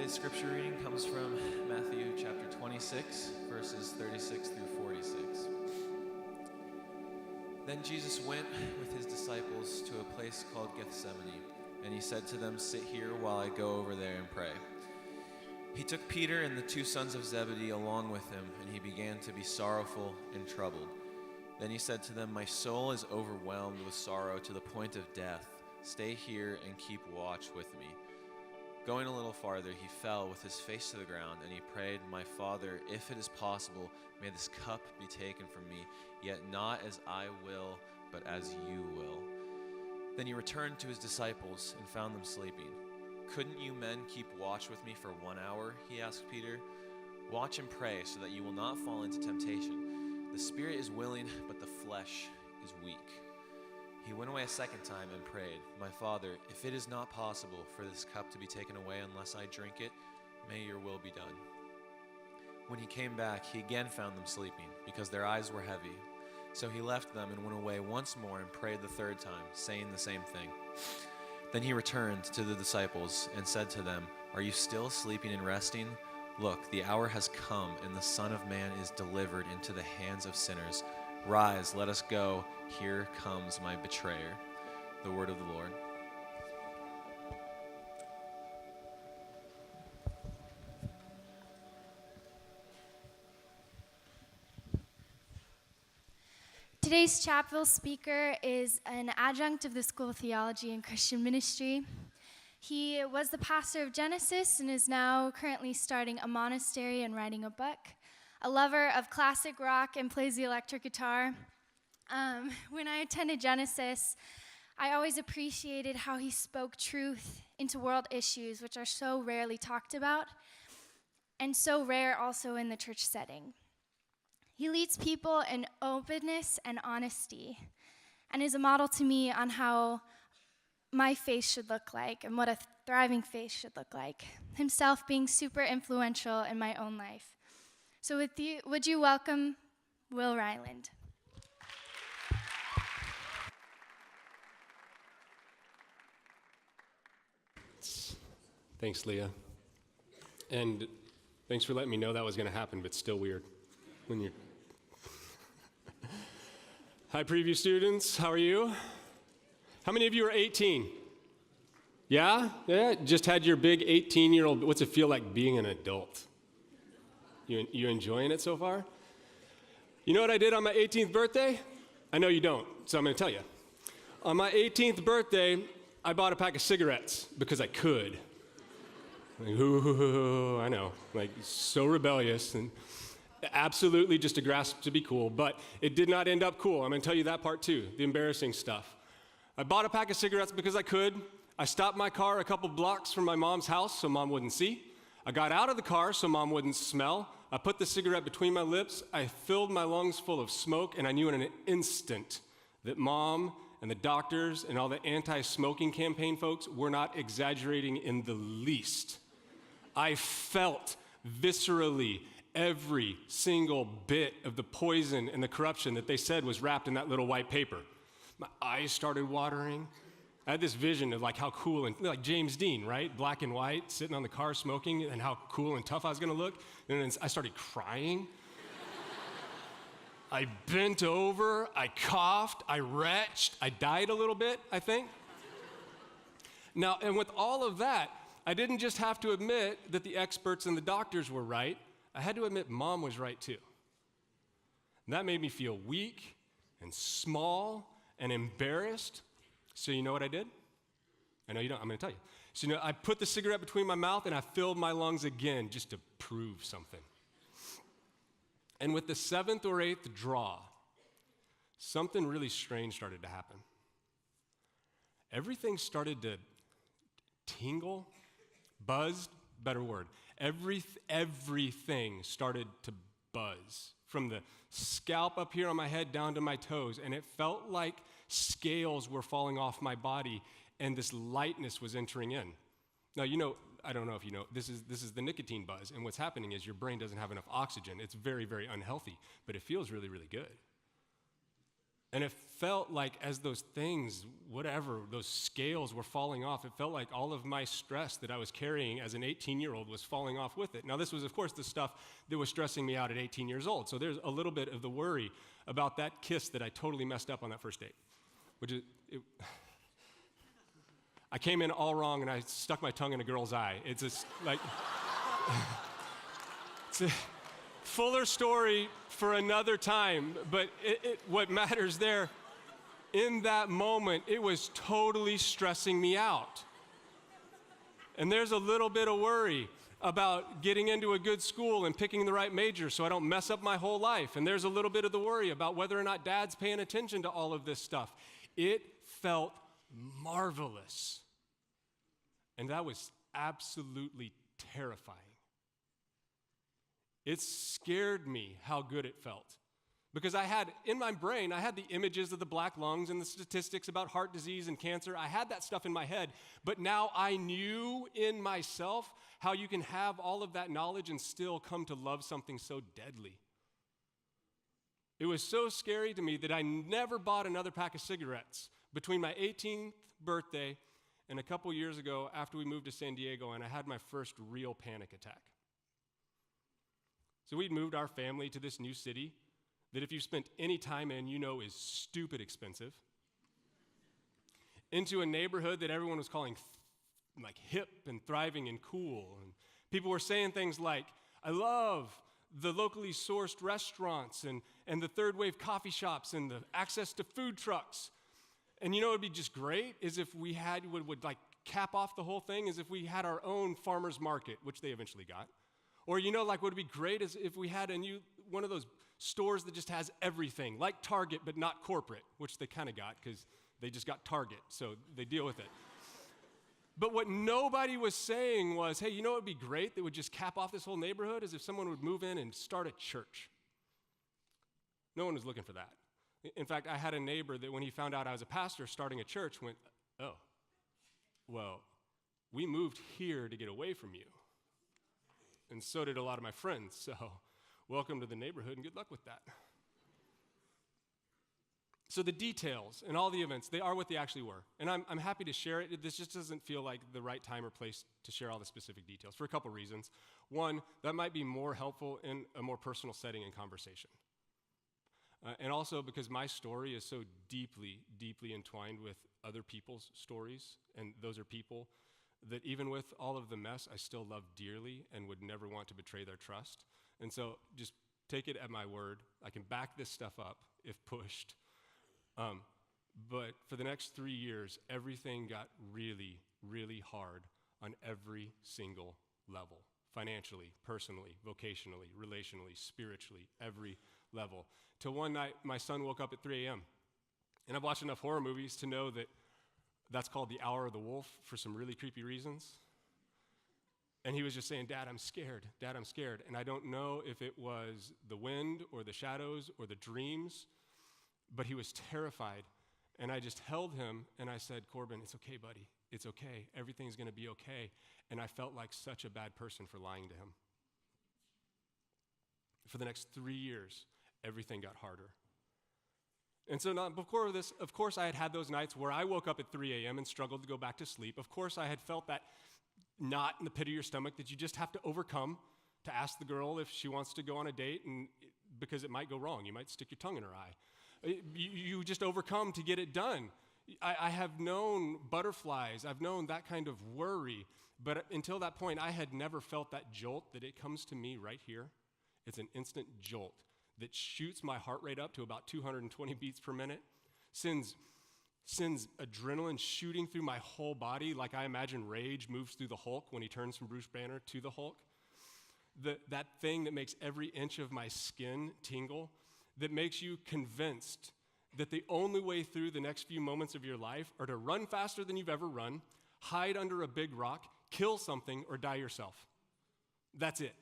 Today's scripture reading comes from Matthew chapter 26, verses 36 through 46. Then Jesus went with his disciples to a place called Gethsemane, and he said to them, "Sit here while I go over there and pray." He took Peter and the two sons of Zebedee along with him, and he began to be sorrowful and troubled. Then he said to them, "My soul is overwhelmed with sorrow to the point of death. Stay here and keep watch with me." Going a little farther, he fell with his face to the ground, and he prayed, "My Father, if it is possible, may this cup be taken from me, yet not as I will, but as you will." Then he returned to his disciples and found them sleeping. "Couldn't you men keep watch with me for 1 hour?" he asked Peter. "Watch and pray so that you will not fall into temptation. The spirit is willing, but the flesh is weak." He went away a second time and prayed, "My Father, if it is not possible for this cup to be taken away unless I drink it, may your will be done." When he came back, he again found them sleeping, because their eyes were heavy. So he left them and went away once more and prayed the third time, saying the same thing. Then he returned to the disciples and said to them, "Are you still sleeping and resting? Look, the hour has come, and the Son of Man is delivered into the hands of sinners. Rise, let us go. Here comes my betrayer." The word of the Lord. Today's chapel speaker is an adjunct of the School of Theology and Christian Ministry. He was the pastor of Genesis and is now currently starting a monastery and writing a book. A lover of classic rock and plays the electric guitar. When I attended Genesis, I always appreciated how he spoke truth into world issues, which are so rarely talked about, and so rare also in the church setting. He leads people in openness and honesty, and is a model to me on how my faith should look like and what a thriving faith should look like, himself being super influential in my own life. So would you welcome Will Ryland? Thanks, Leah. And thanks for letting me know that was going to happen, but still weird when you're... Hi, preview students. How are you? How many of you are 18? Yeah? Just had your big 18-year-old... What's it feel like being an adult? You enjoying it so far? You know what I did on my 18th birthday? I know you don't, so I'm going to tell you. On my 18th birthday, I bought a pack of cigarettes because I could. Like, ooh, I know, like so rebellious and absolutely just a grasp to be cool, but it did not end up cool. I'm going to tell you that part too, the embarrassing stuff. I bought a pack of cigarettes because I could. I stopped my car a couple blocks from my mom's house so mom wouldn't see. I got out of the car so mom wouldn't smell. I put the cigarette between my lips. I filled my lungs full of smoke, and I knew in an instant that mom and the doctors and all the anti-smoking campaign folks were not exaggerating in the least. I felt viscerally every single bit of the poison and the corruption that they said was wrapped in that little white paper. My eyes started watering. I had this vision of like how cool and like James Dean, right? Black and white, sitting on the car smoking, and how cool and tough I was gonna look. And then I started crying. I bent over, I coughed, I retched, I died a little bit, I think. Now, and with all of that, I didn't just have to admit that the experts and the doctors were right. I had to admit mom was right too. And that made me feel weak and small and embarrassed. So you know what I did? I know you don't, I'm gonna tell you. So I put the cigarette between my mouth and I filled my lungs again just to prove something. And with the 7th or 8th draw, something really strange started to happen. Everything started to tingle, buzzed, better word. Everything started to buzz from the scalp up here on my head down to my toes, and it felt like scales were falling off my body and this lightness was entering in. Now, I don't know if you know, this is the nicotine buzz, and what's happening is your brain doesn't have enough oxygen. It's very, very unhealthy, but it feels really, really good. And it felt like as those things, whatever, those scales were falling off, it felt like all of my stress that I was carrying as an 18-year-old was falling off with it. Now, this was, of course, the stuff that was stressing me out at 18 years old. So there's a little bit of the worry about that kiss that I totally messed up on that first date, which is, I came in all wrong and I stuck my tongue in a girl's eye. It's just like, it's a fuller story for another time, but what matters there, in that moment, it was totally stressing me out. And there's a little bit of worry about getting into a good school and picking the right major so I don't mess up my whole life. And there's a little bit of the worry about whether or not dad's paying attention to all of this stuff. It felt marvelous. And that was absolutely terrifying. It scared me how good it felt. Because I had, in my brain, I had the images of the black lungs and the statistics about heart disease and cancer. I had that stuff in my head. But now I knew in myself how you can have all of that knowledge and still come to love something so deadly. It was so scary to me that I never bought another pack of cigarettes between my 18th birthday and a couple years ago after we moved to San Diego, and I had my first real panic attack. So we'd moved our family to this new city that if you spent any time in, you know is stupid expensive, into a neighborhood that everyone was calling like hip and thriving and cool. And people were saying things like, I love the locally sourced restaurants and the third wave coffee shops and the access to food trucks. And you know what would be just great is if we had, would like cap off the whole thing, is if we had our own farmer's market, which they eventually got. Or, you know, like what would be great is if we had one of those stores that just has everything, like Target, but not corporate, which they kind of got because they just got Target, so they deal with it. But what nobody was saying was, hey, you know what would be great that would just cap off this whole neighborhood is if someone would move in and start a church. No one was looking for that. In fact, I had a neighbor that when he found out I was a pastor starting a church went, oh, well, we moved here to get away from you. And so did a lot of my friends, so welcome to the neighborhood and good luck with that. So the details and all the events, they are what they actually were. And I'm happy to share it. This just doesn't feel like the right time or place to share all the specific details for a couple reasons. One, that might be more helpful in a more personal setting and conversation. And also because my story is so deeply, deeply entwined with other people's stories, and those are people that even with all of the mess, I still love dearly and would never want to betray their trust. And so just take it at my word. I can back this stuff up if pushed. But for the next 3 years, everything got really, really hard on every single level. Financially, personally, vocationally, relationally, spiritually, every level. Till one night, my son woke up at 3 a.m. And I've watched enough horror movies to know that that's called the hour of the wolf for some really creepy reasons. And he was just saying, Dad, I'm scared. Dad, I'm scared. And I don't know if it was the wind or the shadows or the dreams, but he was terrified. And I just held him and I said, Corbin, it's okay, buddy. It's okay. Everything's going to be okay. And I felt like such a bad person for lying to him. For the next 3 years, everything got harder. And so now, before this, of course, I had those nights where I woke up at 3 a.m. and struggled to go back to sleep. Of course, I had felt that knot in the pit of your stomach that you just have to overcome to ask the girl if she wants to go on a date, and because it might go wrong. You might stick your tongue in her eye. You just overcome to get it done. I have known butterflies. I've known that kind of worry. But until that point, I had never felt that jolt that it comes to me right here. It's an instant jolt that shoots my heart rate up to about 220 beats per minute, sends adrenaline shooting through my whole body like I imagine Rage moves through the Hulk when he turns from Bruce Banner to the Hulk. That thing that makes every inch of my skin tingle, that makes you convinced that the only way through the next few moments of your life are to run faster than you've ever run, hide under a big rock, kill something, or die yourself. That's it.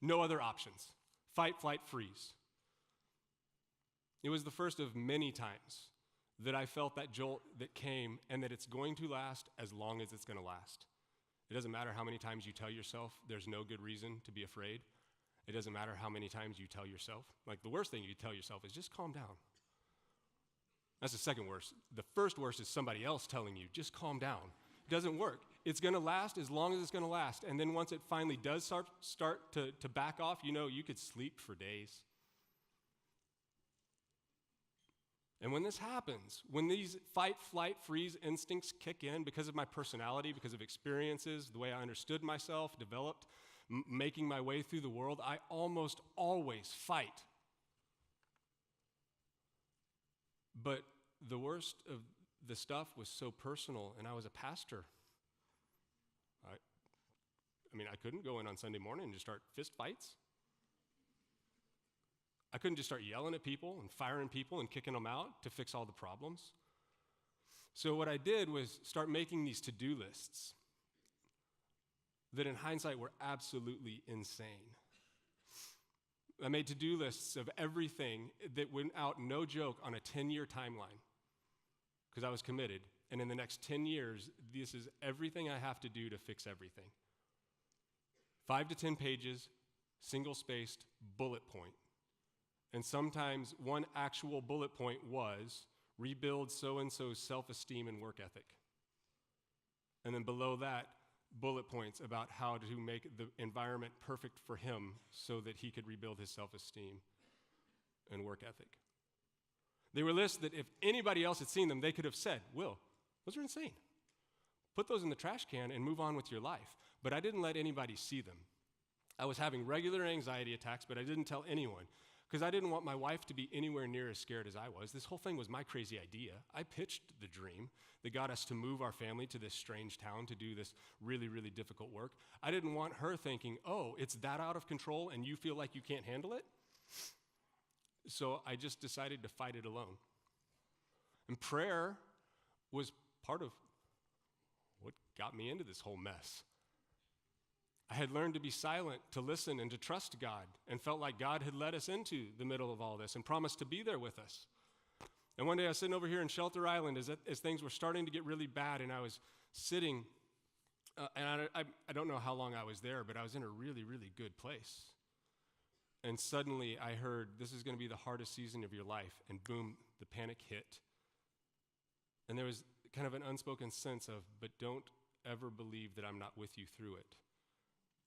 No other options. Fight, flight, freeze. It was the first of many times that I felt that jolt that came and that it's going to last as long as it's going to last. It doesn't matter how many times you tell yourself there's no good reason to be afraid. It doesn't matter how many times you tell yourself. Like the worst thing you tell yourself is just calm down. That's the second worst. The first worst is somebody else telling you, just calm down. It doesn't work. It's going to last as long as it's going to last. And then once it finally does start to back off, you could sleep for days. And when this happens, when these fight, flight, freeze instincts kick in because of my personality, because of experiences, the way I understood myself, developed, making my way through the world, I almost always fight. But the worst of the stuff was so personal, and I was a pastor. I couldn't go in on Sunday morning and just start fist fights. I couldn't just start yelling at people and firing people and kicking them out to fix all the problems. So what I did was start making these to-do lists that in hindsight were absolutely insane. I made to-do lists of everything that went out, no joke, on a 10-year timeline because I was committed. And in the next 10 years, this is everything I have to do to fix everything. 5 to 10 pages, single-spaced, bullet point. And sometimes one actual bullet point was rebuild so-and-so's self-esteem and work ethic. And then below that, bullet points about how to make the environment perfect for him so that he could rebuild his self-esteem and work ethic. They were lists that if anybody else had seen them, they could have said, Will, those are insane. Put those in the trash can and move on with your life. But I didn't let anybody see them. I was having regular anxiety attacks, but I didn't tell anyone because I didn't want my wife to be anywhere near as scared as I was. This whole thing was my crazy idea. I pitched the dream that got us to move our family to this strange town to do this really, really difficult work. I didn't want her thinking, oh, it's that out of control and you feel like you can't handle it? So I just decided to fight it alone. And prayer was part of what got me into this whole mess. I had learned to be silent, to listen, and to trust God, and felt like God had led us into the middle of all this and promised to be there with us. And one day I was sitting over here in Shelter Island as things were starting to get really bad, and I was sitting, and I don't know how long I was there, but I was in a really, really good place. And suddenly I heard, this is going to be the hardest season of your life, and boom, the panic hit. And there was kind of an unspoken sense of, but don't ever believe that I'm not with you through it.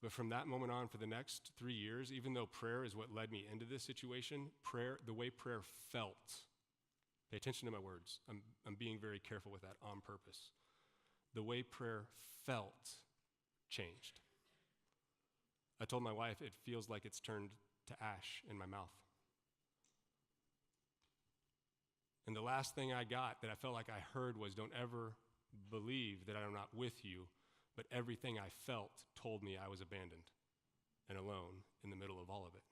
But from that moment on, for the next 3 years, even though prayer is what led me into this situation, the way prayer felt, pay attention to my words, I'm being very careful with that on purpose. The way prayer felt changed. I told my wife it feels like it's turned to ash in my mouth. And the last thing I got that I felt like I heard was, don't ever believe that I'm not with you. But everything I felt told me I was abandoned and alone in the middle of all of it.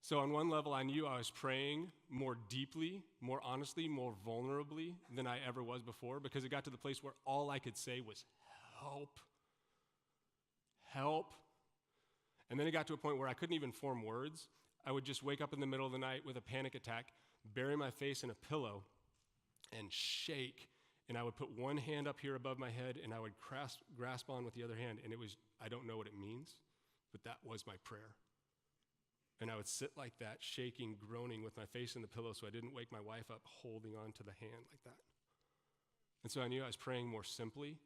So on one level, I knew I was praying more deeply, more honestly, more vulnerably than I ever was before, because it got to the place where all I could say was, help, help. And then it got to a point where I couldn't even form words. I would just wake up in the middle of the night with a panic attack, bury my face in a pillow, and shake. And I would put one hand up here above my head, and I would grasp on with the other hand. And it was, I don't know what it means, but that was my prayer. And I would sit like that, shaking, groaning with my face in the pillow so I didn't wake my wife up, holding on to the hand like that. And so I knew I was praying more simply,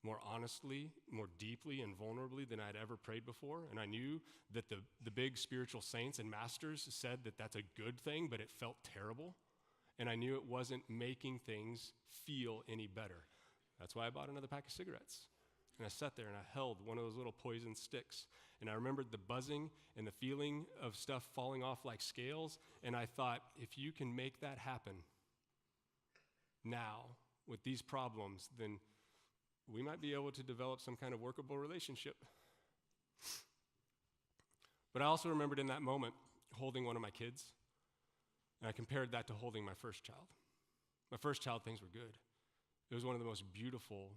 more honestly, more deeply and vulnerably than I'd ever prayed before. And I knew that the big spiritual saints and masters said that that's a good thing, but it felt terrible. And I knew it wasn't making things feel any better. That's why I bought another pack of cigarettes. And I sat there and I held one of those little poison sticks. And I remembered the buzzing and the feeling of stuff falling off like scales. And I thought, if you can make that happen now with these problems, then we might be able to develop some kind of workable relationship. But I also remembered in that moment holding one of my kids. And I compared that to holding my first child. My first child, things were good. It was one of the most beautiful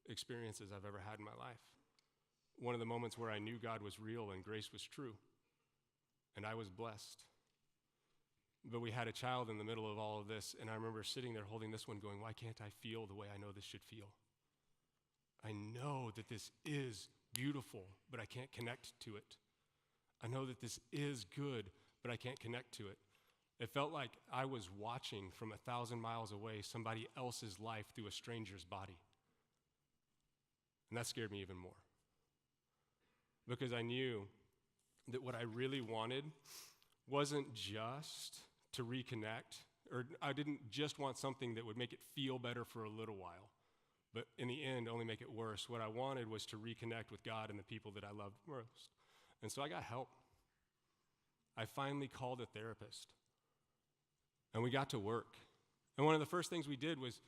experiences I've ever had in my life. One of the moments where I knew God was real and grace was true. And I was blessed. But we had a child in the middle of all of this, and I remember sitting there holding this one going, why can't I feel the way I know this should feel? I know that this is beautiful, but I can't connect to it. I know that this is good, but I can't connect to it. It felt like I was watching from 1,000 miles away somebody else's life through a stranger's body. And that scared me even more. Because I knew that what I really wanted wasn't just to reconnect, or I didn't just want something that would make it feel better for a little while, but in the end only make it worse. What I wanted was to reconnect with God and the people that I loved most. And so I got help. I finally called a therapist, and we got to work. And one of the first things we did was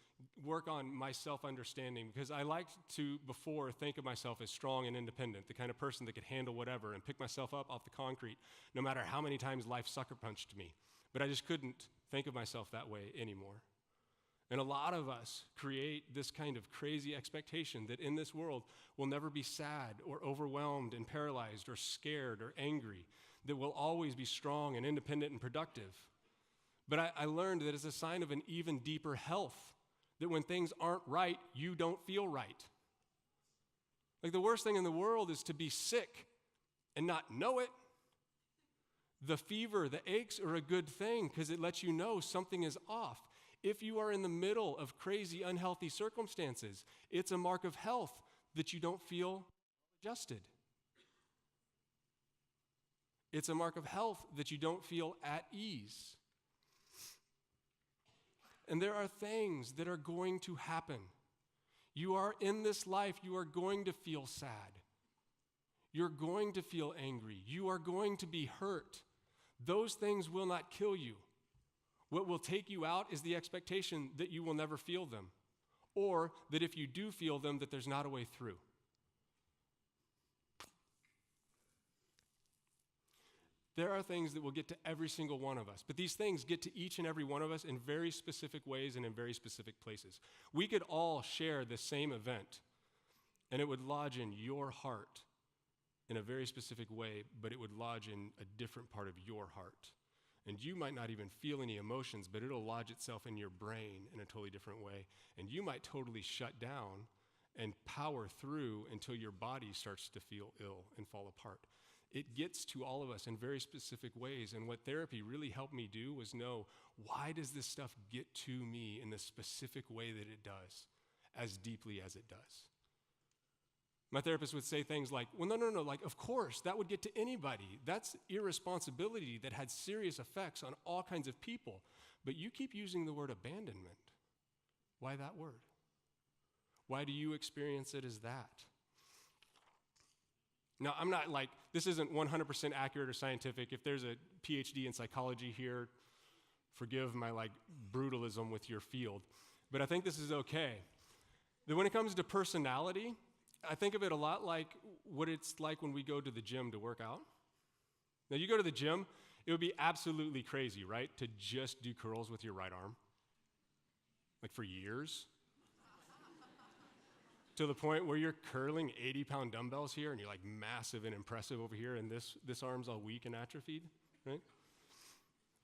work on my self-understanding, because I liked to, before, think of myself as strong and independent, the kind of person that could handle whatever and pick myself up off the concrete, no matter how many times life sucker punched me. But I just couldn't think of myself that way anymore. And a lot of us create this kind of crazy expectation that in this world we'll never be sad or overwhelmed and paralyzed or scared or angry, that we'll always be strong and independent and productive. But I learned that it's a sign of an even deeper health, that when things aren't right, you don't feel right. Like, the worst thing in the world is to be sick and not know it. The fever, the aches are a good thing because it lets you know something is off. If you are in the middle of crazy, unhealthy circumstances, it's a mark of health that you don't feel adjusted. It's a mark of health that you don't feel at ease. And there are things that are going to happen. You are in this life, you are going to feel sad. You're going to feel angry. You are going to be hurt. Those things will not kill you. What will take you out is the expectation that you will never feel them, or that if you do feel them, that there's not a way through. There are things that will get to every single one of us, but these things get to each and every one of us in very specific ways and in very specific places. We could all share the same event, and it would lodge in your heart in a very specific way, but it would lodge in a different part of your heart. And you might not even feel any emotions, but it'll lodge itself in your brain in a totally different way. And you might totally shut down and power through until your body starts to feel ill and fall apart. It gets to all of us in very specific ways. And what therapy really helped me do was know, why does this stuff get to me in the specific way that it does, as deeply as it does? My therapist would say things like, well, no, like, of course, that would get to anybody. That's irresponsibility that had serious effects on all kinds of people. But you keep using the word abandonment. Why that word? Why do you experience it as that? Now, I'm not like, this isn't 100% accurate or scientific. If there's a PhD in psychology here, forgive my brutalism with your field. But I think this is okay. That when it comes to personality, I think of it a lot like what it's like when we go to the gym to work out. Now, you go to the gym, it would be absolutely crazy, right, to just do curls with your right arm, like for years, to the point where you're curling 80-pound dumbbells here, and you're like massive and impressive over here, and this arm's all weak and atrophied, right?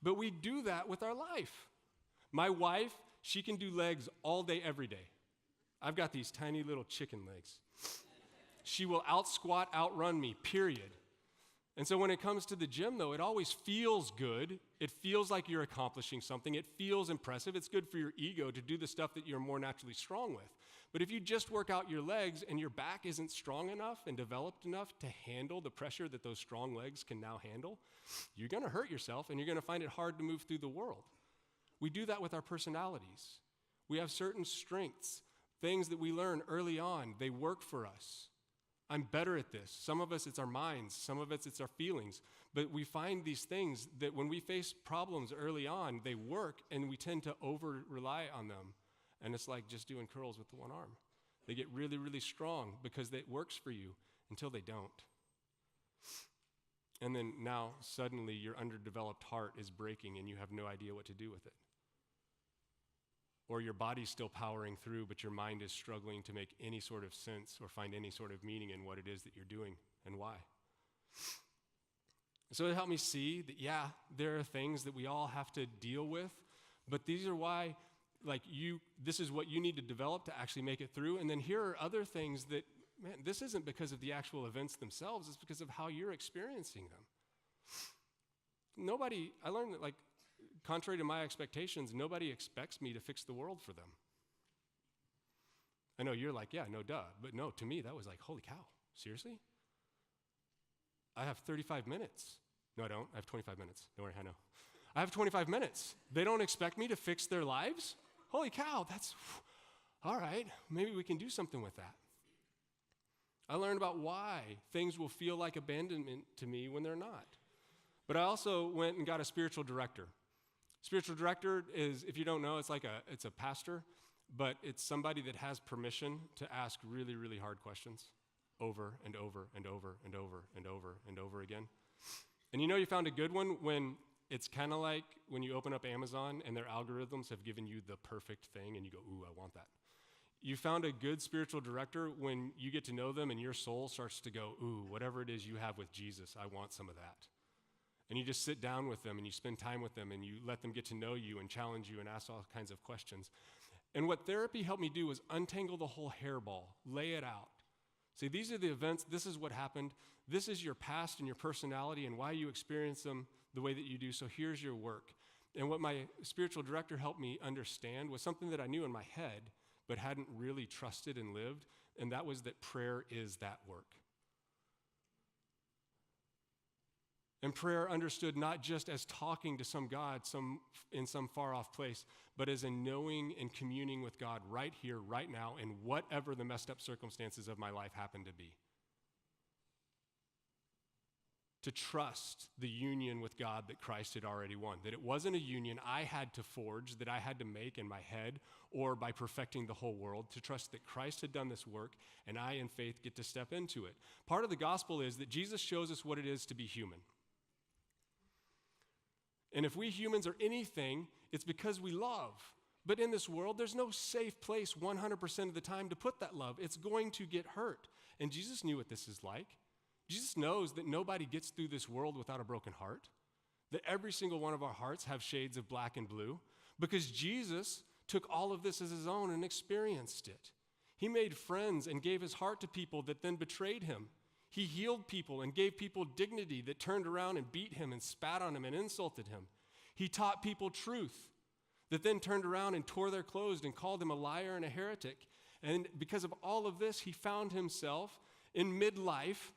But we do that with our life. My wife, she can do legs all day, every day. I've got these tiny little chicken legs. She will out-squat, outrun me, period. And so when it comes to the gym, though, it always feels good. It feels like you're accomplishing something. It feels impressive. It's good for your ego to do the stuff that you're more naturally strong with. But if you just work out your legs and your back isn't strong enough and developed enough to handle the pressure that those strong legs can now handle, you're going to hurt yourself and you're going to find it hard to move through the world. We do that with our personalities. We have certain strengths, things that we learn early on. They work for us. I'm better at this. Some of us, it's our minds. Some of us, it's our feelings. But we find these things that when we face problems early on, they work, and we tend to over-rely on them. And it's like just doing curls with the one arm. They get really, really strong because it works for you until they don't. And then now, suddenly, your underdeveloped heart is breaking, and you have no idea what to do with it. Or your body's still powering through, but your mind is struggling to make any sort of sense or find any sort of meaning in what it is that you're doing and why. So it helped me see that, yeah, there are things that we all have to deal with, but these are why, this is what you need to develop to actually make it through. And then here are other things that, man, this isn't because of the actual events themselves, it's because of how you're experiencing them. I learned that, contrary to my expectations, nobody expects me to fix the world for them. I know you're like, yeah, no, duh. But no, to me, that was like, holy cow, seriously? I have 35 minutes. No, I don't. I have 25 minutes. Don't worry, I know. I have 25 minutes. They don't expect me to fix their lives? Holy cow, that's, all right, maybe we can do something with that. I learned about why things will feel like abandonment to me when they're not. But I also went and got a spiritual director. Spiritual director is, if you don't know, it's a pastor, but it's somebody that has permission to ask really, really hard questions over and over and over and over and over and over again. And you found a good one when it's kind of like when you open up Amazon and their algorithms have given you the perfect thing and you go, ooh, I want that. You found a good spiritual director when you get to know them and your soul starts to go, ooh, whatever it is you have with Jesus, I want some of that. And you just sit down with them and you spend time with them and you let them get to know you and challenge you and ask all kinds of questions. And what therapy helped me do was untangle the whole hairball, lay it out. See, these are the events, this is what happened, this is your past and your personality and why you experience them the way that you do, so here's your work. And what my spiritual director helped me understand was something that I knew in my head, but hadn't really trusted and lived, and that was that prayer is that work. And prayer understood not just as talking to some God in some far-off place, but as in knowing and communing with God right here, right now, in whatever the messed up circumstances of my life happen to be. To trust the union with God that Christ had already won. That it wasn't a union I had to forge, that I had to make in my head, or by perfecting the whole world. To trust that Christ had done this work, and I in faith get to step into it. Part of the gospel is that Jesus shows us what it is to be human. And if we humans are anything, it's because we love. But in this world, there's no safe place 100% of the time to put that love. It's going to get hurt. And Jesus knew what this is like. Jesus knows that nobody gets through this world without a broken heart, that every single one of our hearts have shades of black and blue, because Jesus took all of this as his own and experienced it. He made friends and gave his heart to people that then betrayed him. He healed people and gave people dignity that turned around and beat him and spat on him and insulted him. He taught people truth that then turned around and tore their clothes and called him a liar and a heretic. And because of all of this, he found himself in midlife.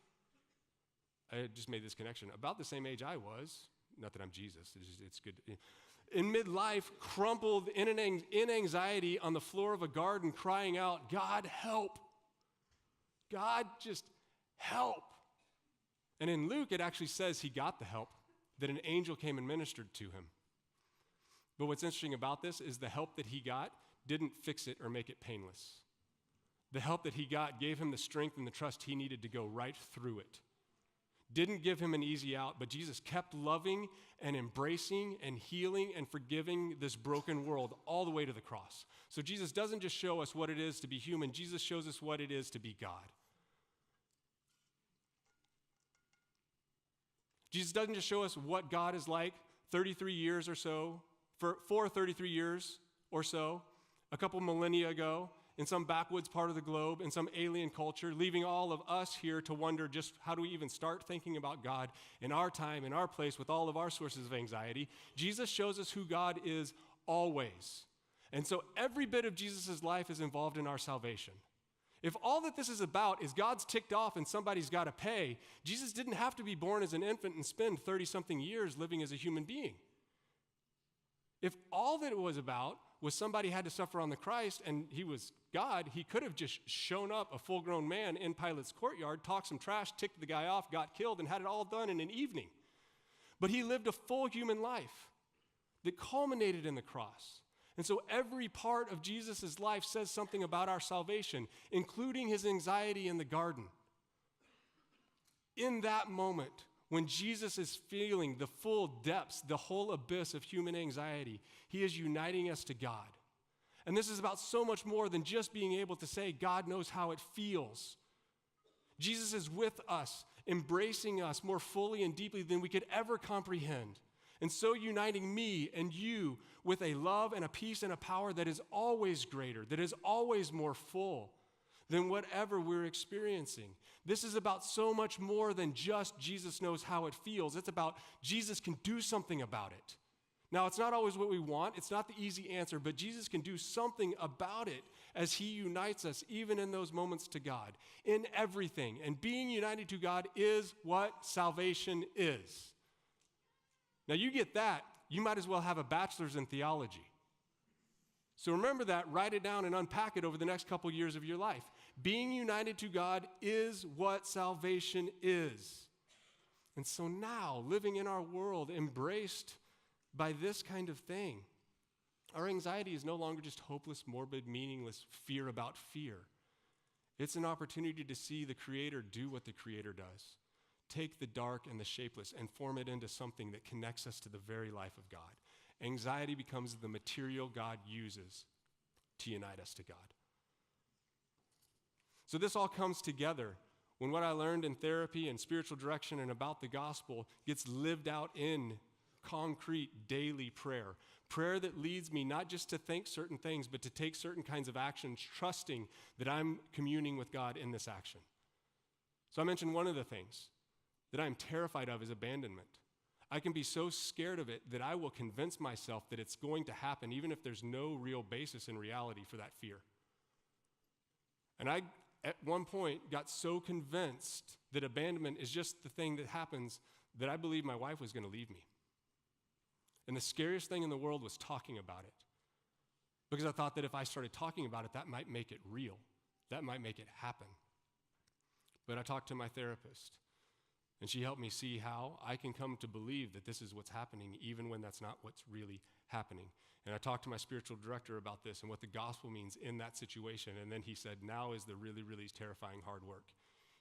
I just made this connection. About the same age I was, not that I'm Jesus, it's good. In midlife, crumpled in anxiety on the floor of a garden, crying out, God, help. God, just help. And in Luke, it actually says he got the help, that an angel came and ministered to him. But what's interesting about this is the help that he got didn't fix it or make it painless. The help that he got gave him the strength and the trust he needed to go right through it. Didn't give him an easy out, but Jesus kept loving and embracing and healing and forgiving this broken world all the way to the cross. So Jesus doesn't just show us what it is to be human, Jesus shows us what it is to be God. Jesus doesn't just show us what God is like 33 years or so, for 33 years or so, a couple millennia ago, in some backwoods part of the globe, in some alien culture, leaving all of us here to wonder just how do we even start thinking about God in our time, in our place, with all of our sources of anxiety. Jesus shows us who God is always. And so every bit of Jesus' life is involved in our salvation. If all that this is about is God's ticked off and somebody's got to pay, Jesus didn't have to be born as an infant and spend 30-something years living as a human being. If all that it was about was somebody had to suffer on the Christ and he was God, he could have just shown up a full-grown man in Pilate's courtyard, talked some trash, ticked the guy off, got killed, and had it all done in an evening. But he lived a full human life that culminated in the cross. And so every part of Jesus' life says something about our salvation, including his anxiety in the garden. In that moment, when Jesus is feeling the full depths, the whole abyss of human anxiety, he is uniting us to God. And this is about so much more than just being able to say, God knows how it feels. Jesus is with us, embracing us more fully and deeply than we could ever comprehend. And so uniting me and you with a love and a peace and a power that is always greater, that is always more full than whatever we're experiencing. This is about so much more than just Jesus knows how it feels. It's about Jesus can do something about it. Now, it's not always what we want. It's not the easy answer, but Jesus can do something about it as he unites us, even in those moments, to God, in everything. And being united to God is what salvation is. Now, you get that, you might as well have a bachelor's in theology. So remember that, write it down, and unpack it over the next couple years of your life. Being united to God is what salvation is. And so now, living in our world, embraced by this kind of thing, our anxiety is no longer just hopeless, morbid, meaningless fear about fear. It's an opportunity to see the Creator do what the Creator does. Take the dark and the shapeless and form it into something that connects us to the very life of God. Anxiety becomes the material God uses to unite us to God. So this all comes together when what I learned in therapy and spiritual direction and about the gospel gets lived out in concrete daily prayer. Prayer that leads me not just to think certain things, but to take certain kinds of actions, trusting that I'm communing with God in this action. So I mentioned one of the things that I'm terrified of is abandonment. I can be so scared of it that I will convince myself that it's going to happen, even if there's no real basis in reality for that fear. And I, at one point, got so convinced that abandonment is just the thing that happens that I believed my wife was going to leave me. And the scariest thing in the world was talking about it. Because I thought that if I started talking about it, that might make it real. That might make it happen. But I talked to my therapist, and she helped me see how I can come to believe that this is what's happening, even when that's not what's really happening. And I talked to my spiritual director about this and what the gospel means in that situation. And then he said, now is the really, really terrifying hard work.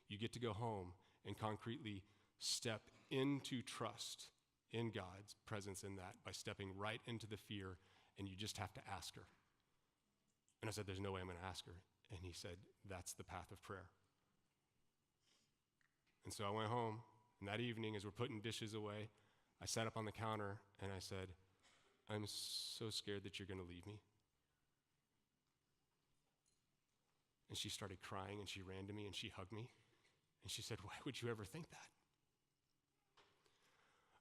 You get to go home and concretely step into trust in God's presence in that by stepping right into the fear, and you just have to ask her. And I said, there's no way I'm going to ask her. And he said, that's the path of prayer. And so I went home, and that evening, as we're putting dishes away, I sat up on the counter, and I said, I'm so scared that you're going to leave me. And she started crying, and she ran to me, and she hugged me, and she said, why would you ever think that?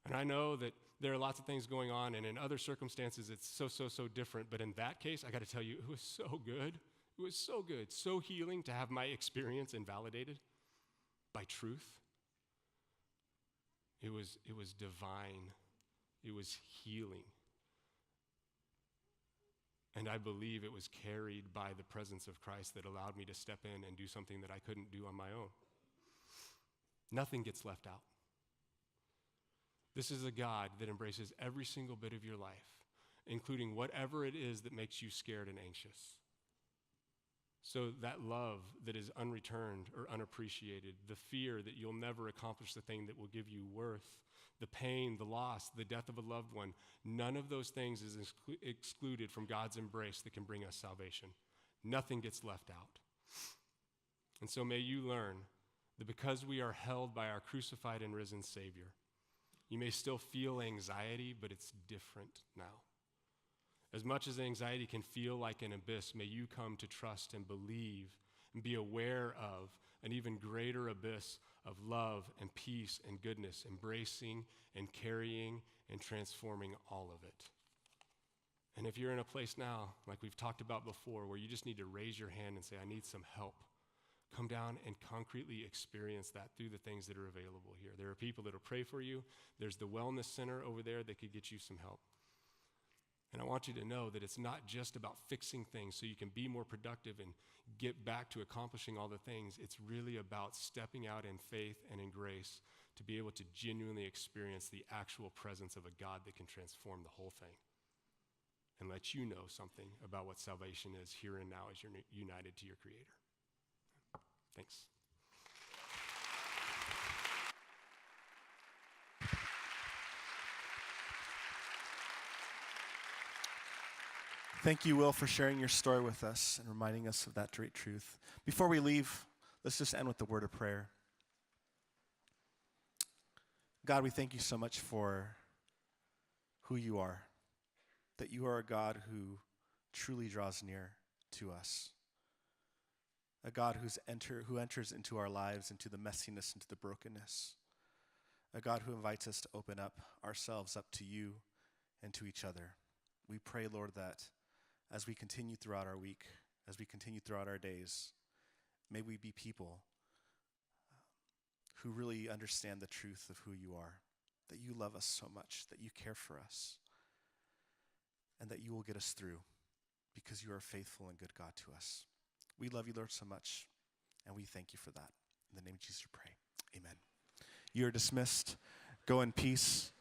And I know that there are lots of things going on, and in other circumstances, it's so different. But in that case, I got to tell you, it was so good. It was so good, so healing to have my experience invalidated by truth. It was divine. It was healing. And I believe it was carried by the presence of Christ that allowed me to step in and do something that I couldn't do on my own. Nothing gets left out. This is a God that embraces every single bit of your life, including whatever it is that makes you scared and anxious. So that love that is unreturned or unappreciated, the fear that you'll never accomplish the thing that will give you worth, the pain, the loss, the death of a loved one, none of those things is excluded from God's embrace that can bring us salvation. Nothing gets left out. And so may you learn that because we are held by our crucified and risen Savior, you may still feel anxiety, but it's different now. As much as anxiety can feel like an abyss, may you come to trust and believe and be aware of an even greater abyss of love and peace and goodness, embracing and carrying and transforming all of it. And if you're in a place now, like we've talked about before, where you just need to raise your hand and say, I need some help, come down and concretely experience that through the things that are available here. There are people that will pray for you. There's the wellness center over there that could get you some help. And I want you to know that it's not just about fixing things so you can be more productive and get back to accomplishing all the things. It's really about stepping out in faith and in grace to be able to genuinely experience the actual presence of a God that can transform the whole thing and let you know something about what salvation is here and now as you're united to your Creator. Thanks. Thank you, Will, for sharing your story with us and reminding us of that great truth. Before we leave, let's just end with the word of prayer. God, we thank you so much for who you are, that you are a God who truly draws near to us, a God who enters into our lives, into the messiness, into the brokenness, a God who invites us to open up ourselves up to you and to each other. We pray, Lord, that as we continue throughout our week, as we continue throughout our days, may we be people who really understand the truth of who you are, that you love us so much, that you care for us, and that you will get us through because you are a faithful and good God to us. We love you, Lord, so much, and we thank you for that. In the name of Jesus we pray. Amen. You are dismissed. Go in peace.